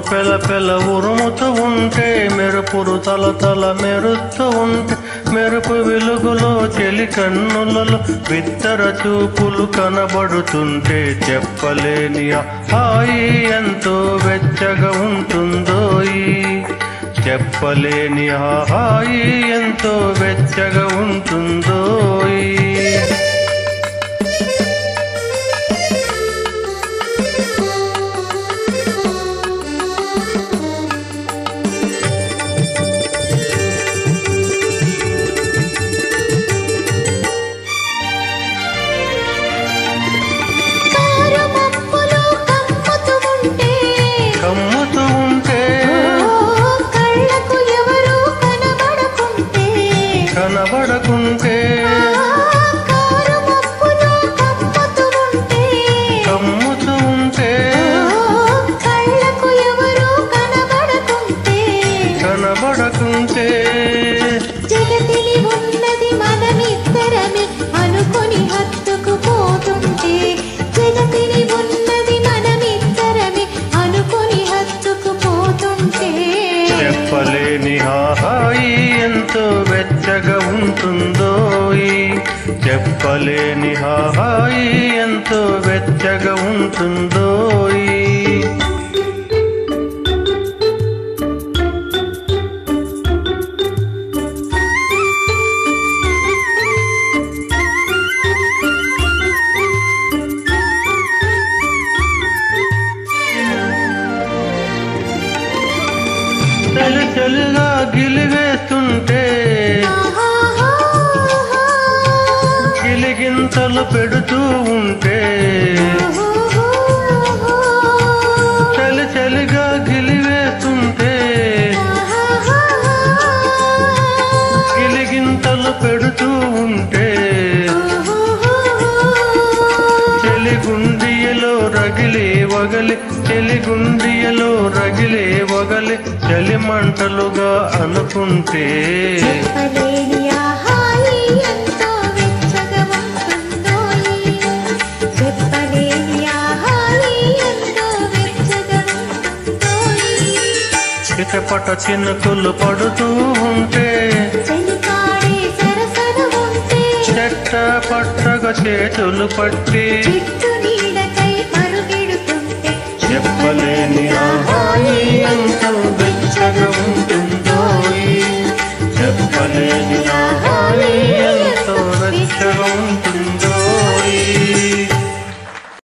పెల పెల ఉరుముతూ ఉంటే మెరుపురు తల తల మెరుస్తూ ఉంటే మెరుపు వెలుగులో చెలి కన్నులలో బిత్తర చూపులు కనబడుతుంటే చెప్పలేని హాయి ఎంతో వెచ్చగా ఉంటుందోయి చెప్పలేని హాయి ఎంతో వెచ్చగా ఉంటుందోయి కనబడకుంటే కమ్ముతూ ఉంటే కనబడకుంటే జగతిని ఉన్నది మనమిద్దరమే అనుకొని హత్తుకుపోతుంటే జగతిని ఉన్నది మనమిద్దరమే అనుకొని హత్తుకుపోతుంటే చెప్పలేని హాయి ఎంతో వెచ్చగా ఉంటుందోయి చెప్పలేని హాయి ఎంతో వెచ్చగా ఉంటుందోయి చలి చలిగా గిలివేస్తుంటే గిలిగింతలు పెడుతూ ఉంటే చలి చలిగా గిలివేస్తుంటే గిలిగింతలు పెడుతూ ఉంటే చెలిగుండియలో రగిలి వగలి చెలిగుండియలో రగిలి వగలి చలి మంటలుగా అనుకుంటే చిటపట చినుకులు పడుతూ ఉంటే చెట్ట పట్టగా చేతులు పట్టి చెప్పలేని హాయి ఎంతో వెచ్చగా ఉంటుందోయి చెప్పలేని హాయి